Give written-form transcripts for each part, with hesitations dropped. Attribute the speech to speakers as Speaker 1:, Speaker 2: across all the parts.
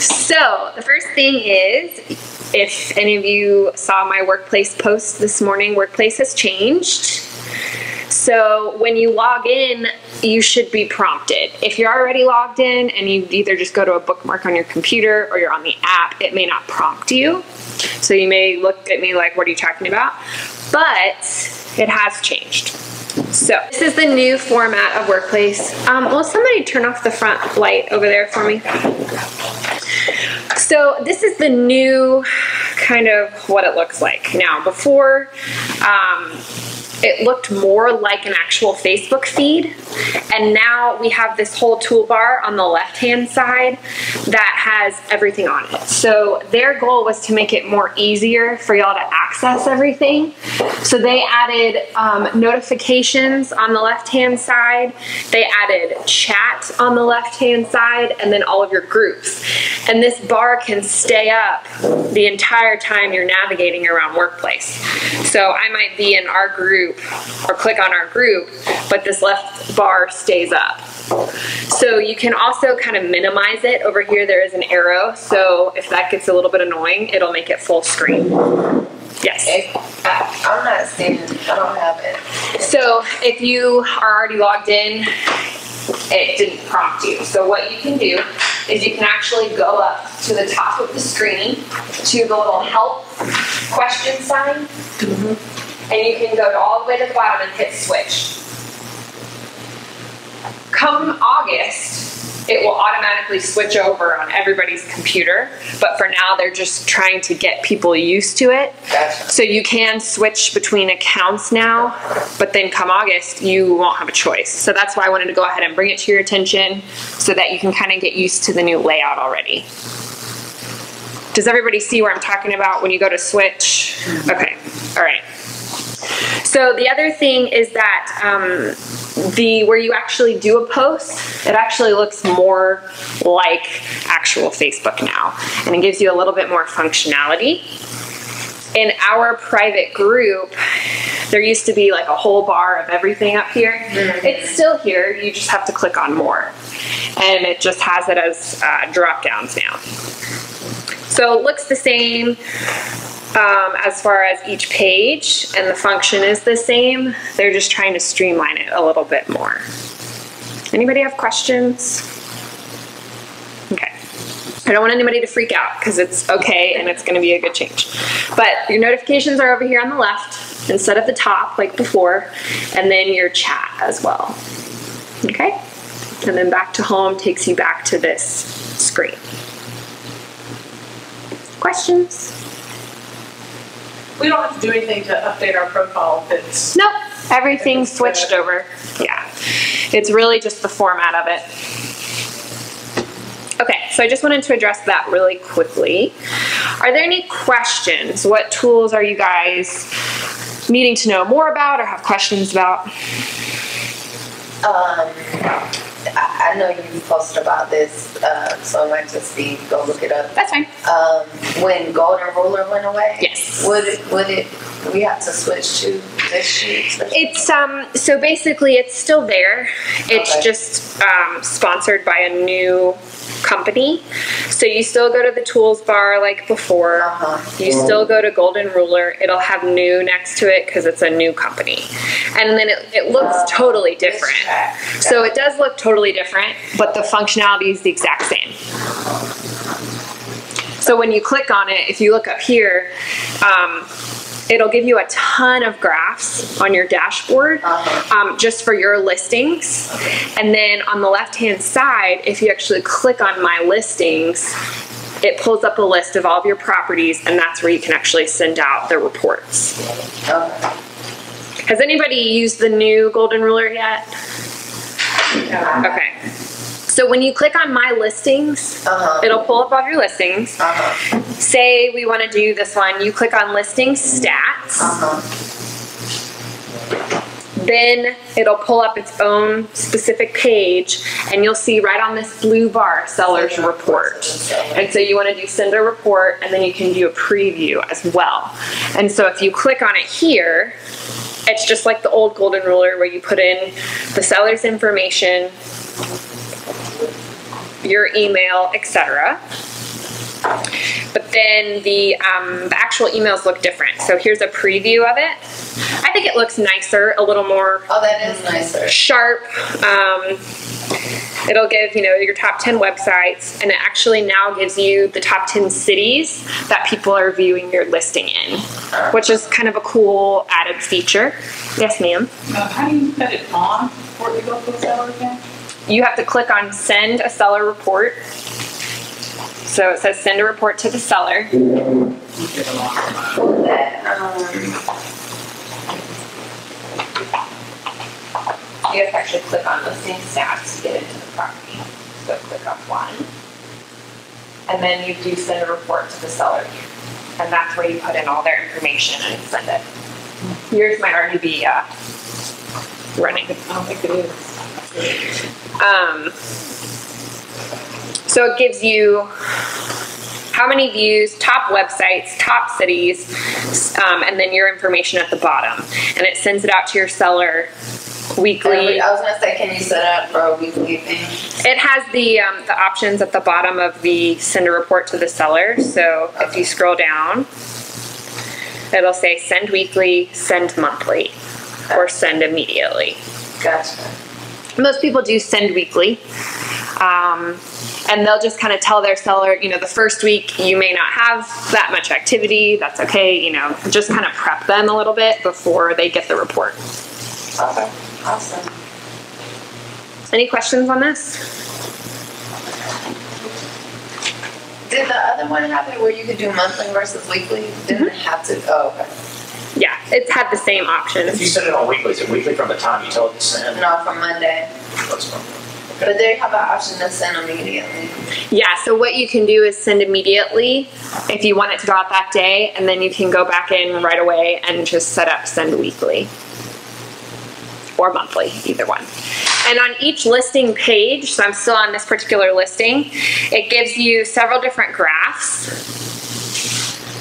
Speaker 1: So the first thing is, if any of you saw my workplace post this morning, workplace has changed. So when you log in, you should be prompted. If you're already logged in and you either just go to a bookmark on your computer or you're on the app, it may not prompt you. So you may look at me like, what are you talking about? But it has changed. So this is the new format of workplace. Will somebody turn off the front light over there for me? So this is the new kind of what it looks like. Now before, it looked more like an actual Facebook feed, and now we have this whole toolbar on the left-hand side that has everything on it. So their goal was to make it more easier for y'all to access everything. So they added notifications on the left-hand side, they added chat on the left-hand side, and then all of your groups. And this bar can stay up the entire time you're navigating around Workplace. So I might be in our group or click on our group, but this left bar stays up. So you can also kind of minimize it. Over here there is an arrow, so if that gets a little bit annoying, it'll make it full screen. Yes?
Speaker 2: I'm not seeing it. I don't have it.
Speaker 1: So if you are already logged in, it didn't prompt you. So what you can do is you can actually go up to the top of the screen to the little help question sign. And you can go all the way to the bottom and hit switch. Come August, it will automatically switch over on everybody's computer, but for now they're just trying to get people used to it.
Speaker 2: Gotcha.
Speaker 1: So you can switch between accounts now, but then come August, you won't have a choice. So that's why I wanted to go ahead and bring it to your attention so that you can kind of get used to the new layout already. Does everybody see where I'm talking about when you go to switch? Okay, all right. So the other thing is that where you actually do a post, it actually looks more like actual Facebook now, and it gives you a little bit more functionality. In our private group, there used to be like a whole bar of everything up here. It's still here, you just have to click on more, and it just has it as drop downs now. So it looks the same as far as each page, and the function is the same. They're just trying to streamline it a little bit more. Anybody have questions? Okay. I don't want anybody to freak out because it's okay and it's going to be a good change. But your notifications are over here on the left instead of the top like before, and then your chat as well. Okay? And then back to home takes you back to this screen. Questions?
Speaker 3: We don't have to do anything to update our profile if it's...
Speaker 1: Nope, everything's switched over. Yeah, it's really just the format of it. Okay, so I just wanted to address that really quickly. Are there any questions? What tools are you guys needing to know more about or have questions about?
Speaker 2: I know you posted about this, so I might just go look it up.
Speaker 1: That's fine.
Speaker 2: When Golden Ruler went away,
Speaker 1: yes.
Speaker 2: Would we have to switch to this sheet?
Speaker 1: It's so basically it's still there. It's okay. Just sponsored by a new company. So you still go to the tools bar like before. You still go to Golden Ruler. It'll have new next to it because it's a new company. And then it looks totally different. So it does look totally different, but the functionality is the exact same. So when you click on it, if you look up here, it'll give you a ton of graphs on your dashboard just for your listings. And then on the left-hand side, if you actually click on My Listings, it pulls up a list of all of your properties, and that's where you can actually send out the reports. Has anybody used the new Golden Ruler yet? Okay. So when you click on My Listings, it'll pull up all your listings. Say we want to do this one, you click on Listing Stats. Then it'll pull up its own specific page, and you'll see right on this blue bar, Seller's Report. And so you want to do Send a Report, and then you can do a preview as well. And so if you click on it here, it's just like the old Golden Ruler where you put in the seller's information, your email, etc. But then the actual emails look different. So here's a preview of it. I think it looks nicer, a little more
Speaker 2: Oh, that is nicer.
Speaker 1: sharp. It'll give, your top 10 websites, and it actually now gives you the top 10 cities that people are viewing your listing in, which is kind of a cool added feature. Yes, ma'am?
Speaker 3: How do you put it on before we go to the seller again?
Speaker 1: You have to click on Send a Seller Report. So it says Send a report to the seller.
Speaker 2: That,
Speaker 1: You have to actually click on listing stats to get into the property. So click on one. And then you do send a report to the seller. And that's where you put in all their information and send it. Yours might already be running.
Speaker 3: I don't think it is.
Speaker 1: So it gives you how many views, top websites, top cities, and then your information at the bottom. And it sends it out to your seller weekly.
Speaker 2: I was gonna say, can you set up for a weekly thing?
Speaker 1: It has the options at the bottom of the send a report to the seller. So if you scroll down, it'll say send weekly, send monthly, or send immediately.
Speaker 2: Gotcha.
Speaker 1: Most people do send weekly. And they'll just kind of tell their seller, the first week you may not have that much activity. That's okay. Just kind of prep them a little bit before they get the report.
Speaker 2: Okay. Awesome.
Speaker 1: Any questions on this?
Speaker 2: Did the other one have it where you could do monthly versus weekly? Didn't it have to? Oh, okay.
Speaker 1: Yeah, it's had the same options.
Speaker 4: If you send it on weekly, is it weekly from the time you tell it to send?
Speaker 2: No, from Monday.
Speaker 4: That's fine.
Speaker 2: But they have an option to send immediately.
Speaker 1: Yeah, so what you can do is send immediately if you want it to go out that day, and then you can go back in right away and just set up send weekly or monthly, either one. And on each listing page, so I'm still on this particular listing, it gives you several different graphs.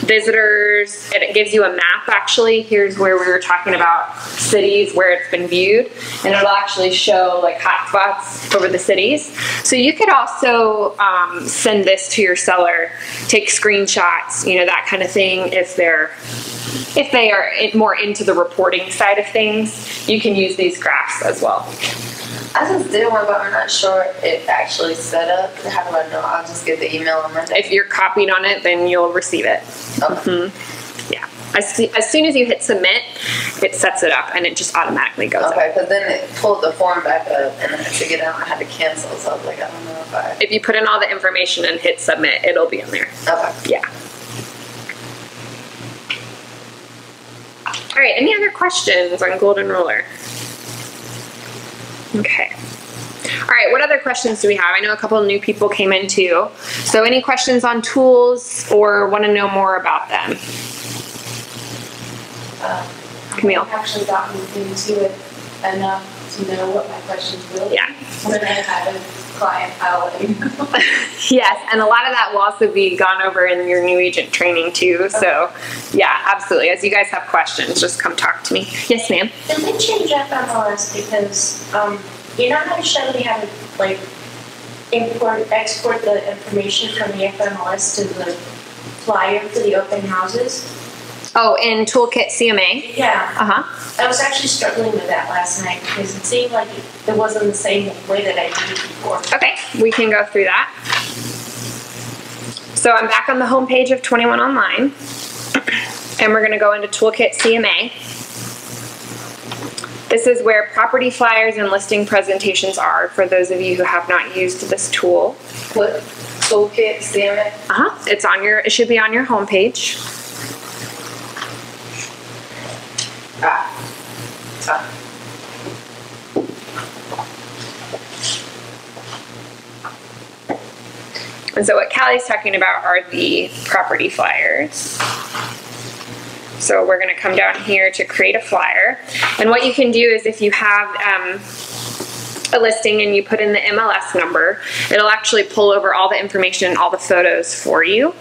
Speaker 1: Visitors, it gives you a map actually. Here's where we were talking about cities where it's been viewed, and it'll actually show like hotspots over the cities. So you could also send this to your seller, take screenshots, that kind of thing. If they are more into the reporting side of things, you can use these graphs as well.
Speaker 2: I just did one, but I'm not sure it actually set up. How do I know? I'll just get the email on Monday.
Speaker 1: If you're copied on it, then you'll receive it.
Speaker 2: Okay.
Speaker 1: Yeah. As soon as you hit submit, it sets it up and it just automatically goes up.
Speaker 2: Okay, because then it pulled the form back up, and then to get out, I had to cancel. So I was like, I don't know if I.
Speaker 1: If you put in all the information and hit submit, it'll be in there.
Speaker 2: Okay.
Speaker 1: Yeah. All right. Any other questions on Golden Ruler? Okay. All right, what other questions do we have? I know a couple of new people came in too. So any questions on tools or want to know more about them? Camille?
Speaker 5: I've actually gotten into it enough to know what my questions will be.
Speaker 1: Yeah.
Speaker 5: When I have a client, I'll let you know.
Speaker 1: Yes, and a lot of that will also be gone over in your new agent training too. So yeah, absolutely. As you guys have questions, just come talk to me. Yes, ma'am?
Speaker 5: Did they change FMLS because you know how you show me how to export the information from the FMLS to the flyer for the open houses?
Speaker 1: Oh, in Toolkit CMA?
Speaker 5: Yeah.
Speaker 1: Uh-huh.
Speaker 5: I was actually struggling with that last night because it seemed like it wasn't the same way that I did it before.
Speaker 1: Okay, we can go through that. So I'm back on the home page of 21 Online, and we're going to go into Toolkit CMA. This is where property flyers and listing presentations are for those of you who have not used this tool.
Speaker 2: What? Toolkit CMA?
Speaker 1: Uh-huh. It should be on your home page. And so what Callie's talking about are the property flyers. So we're going to come down here to create a flyer. And what you can do is if you have a listing and you put in the MLS number, it'll actually pull over all the information, all the photos for you.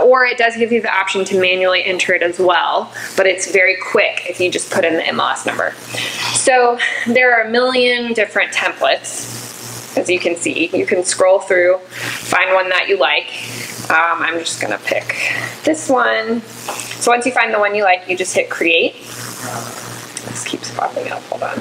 Speaker 1: Or it does give you the option to manually enter it as well, but it's very quick if you just put in the MLS number. So there are a million different templates. As you can see, you can scroll through, find one that you like. I'm just gonna pick this one. So once you find the one you like, you just hit create. This keeps popping up, hold on.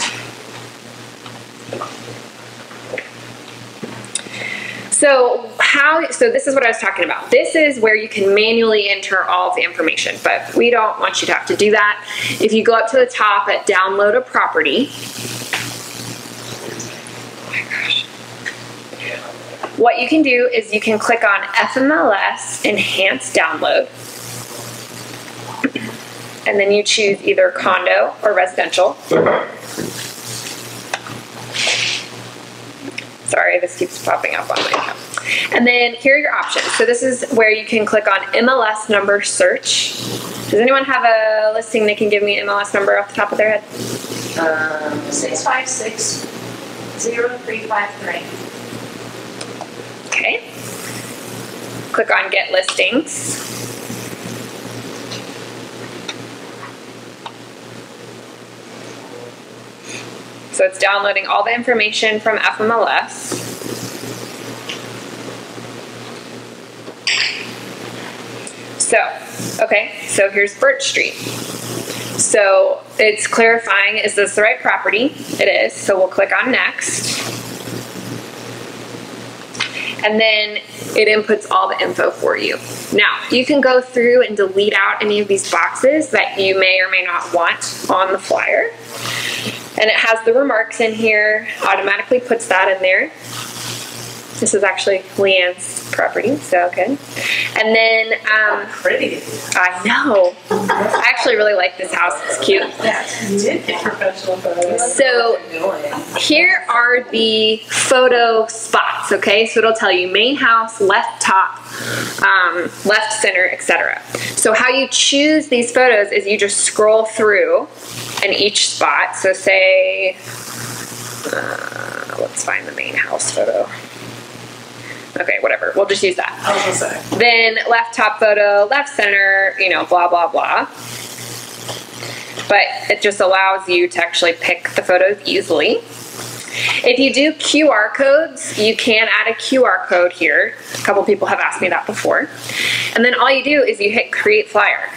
Speaker 1: So this is what I was talking about. This is where you can manually enter all of the information, but we don't want you to have to do that. If you go up to the top at download a property, oh my gosh. What you can do is you can click on FMLS Enhanced Download, and then you choose either condo or residential. Sorry, this keeps popping up on my account. And then here are your options. So this is where you can click on MLS number search. Does anyone have a listing they can give me MLS number off the top of their head?
Speaker 5: 656-0353.
Speaker 1: Okay. Click on get listings. So it's downloading all the information from FMLS. So here's Birch Street. So it's clarifying, is this the right property? It is, so we'll click on next. And then it inputs all the info for you. Now, you can go through and delete out any of these boxes that you may or may not want on the flyer. And it has the remarks in here, automatically puts that in there. This is actually Leanne's property, so good. And then,
Speaker 3: Pretty.
Speaker 1: I know. I actually really like this house, it's cute.
Speaker 3: Yeah, you did get professional photos.
Speaker 1: So here are the photo spots, okay? So it'll tell you main house, left top, left center, etc. So how you choose these photos is you just scroll through in each spot. So say, let's find the main house photo. Okay, whatever, we'll just use that.
Speaker 3: I was gonna say.
Speaker 1: Then left top photo, left center, you know, blah, blah, blah. But it just allows you to actually pick the photos easily. If you do QR codes, you can add a QR code here. A couple people have asked me that before. And then all you do is you hit create flyer.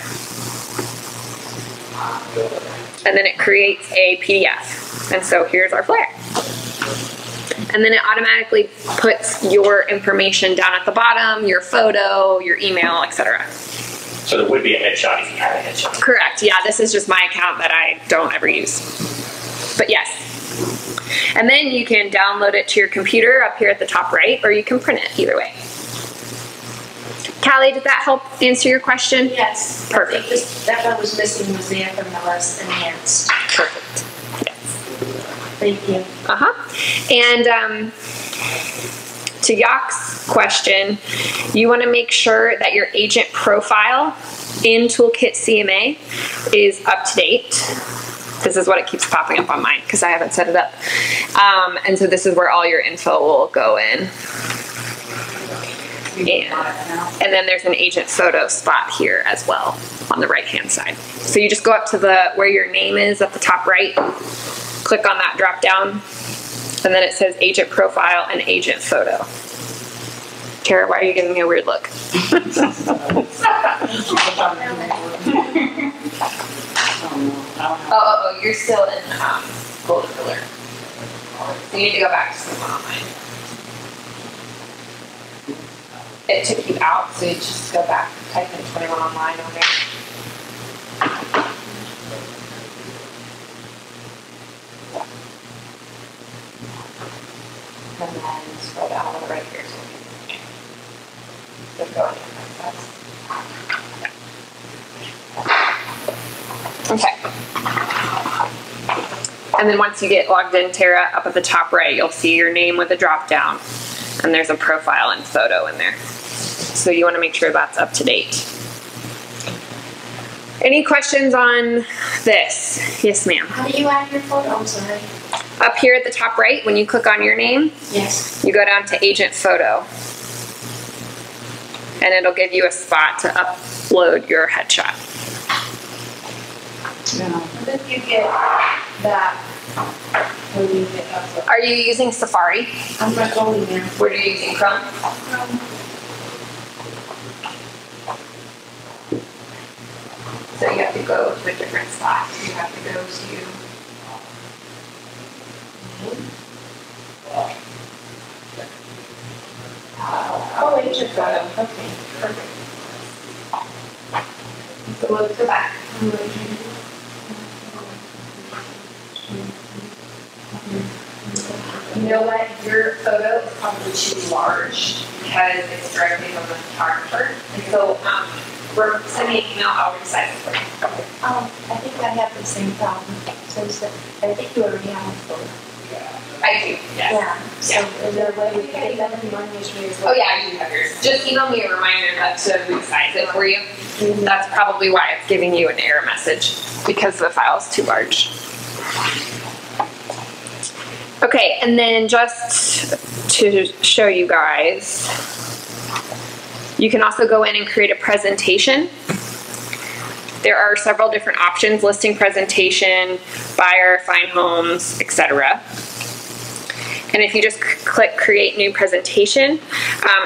Speaker 1: And then it creates a PDF. And so here's our flyer. And then it automatically puts your information down at the bottom, your photo, your email, etc.
Speaker 4: So there would be a headshot if you had a headshot.
Speaker 1: Correct, yeah, this is just my account that I don't ever use. But yes. And then you can download it to your computer up here at the top right, or you can print it, either way. Callie, did that help answer your question?
Speaker 5: Yes.
Speaker 1: Perfect.
Speaker 5: That one was missing was the FMLS Enhanced.
Speaker 1: Perfect.
Speaker 5: Thank you.
Speaker 1: And to Yak's question, you want to make sure that your agent profile in Toolkit CMA is up to date. This is what it keeps popping up on mine because I haven't set it up. And so this is where all your info will go in. And then there's an agent photo spot here as well on the right hand side. So you just go up to where your name is at the top right, click on that drop down, and then it says agent profile and agent photo. Tara, why are you giving me a weird look? Oh, you're still in Golden Pillar. So you need to go back to someone online. It took you out, so you just go back, type in 21 online on there. And then scroll down on the right here. So go in. Okay. And then once you get logged in, Tara, up at the top right, you'll see your name with a drop down. And there's a profile and photo in there. So you want to make sure that's up to date. Any questions on this? Yes, ma'am.
Speaker 5: How do you add your photo? I'm sorry.
Speaker 1: Up here at the top right, when you click on your name,
Speaker 5: Yes.
Speaker 1: you go down to agent photo. And it'll give you a spot to upload your headshot.
Speaker 5: And then you get that. Where do you get upload?
Speaker 1: Are you using Safari?
Speaker 5: I'm not going there.
Speaker 1: Where are you using Chrome? to go to a different spot. You have to go to
Speaker 5: Oh, wait, your photo. Okay, perfect.
Speaker 1: go to the back. You know what? Your photo is probably too large because it's directly from the photographer. And so send me an email, I'll resize it for you.
Speaker 5: I think I have the same problem. So I think you already have a photo.
Speaker 1: I do, yes.
Speaker 5: Yeah. So is there a way we can get that in mine was yours?
Speaker 1: Oh yeah, I do have yours. Just email me a reminder to resize it for you. That's probably why it's giving you an error message, because the file is too large. Okay, and then just to show you guys, you can also go in and create a presentation. There are several different options: listing presentation, buyer, find homes, etc. And if you just click create new presentation,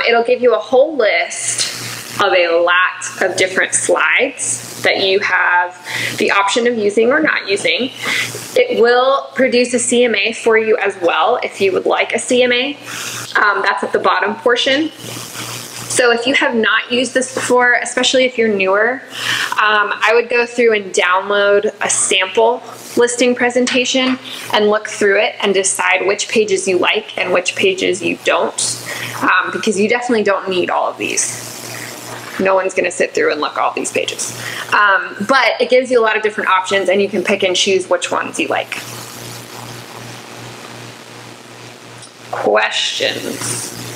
Speaker 1: it'll give you a whole list of a lot of different slides that you have the option of using or not using. It will produce a CMA for you as well if you would like a CMA. That's at the bottom portion. So if you have not used this before, especially if you're newer, I would go through and download a sample listing presentation and look through it and decide which pages you like and which pages you don't, because you definitely don't need all of these. No one's going to sit through and look all these pages. But it gives you a lot of different options and you can pick and choose which ones you like. Questions?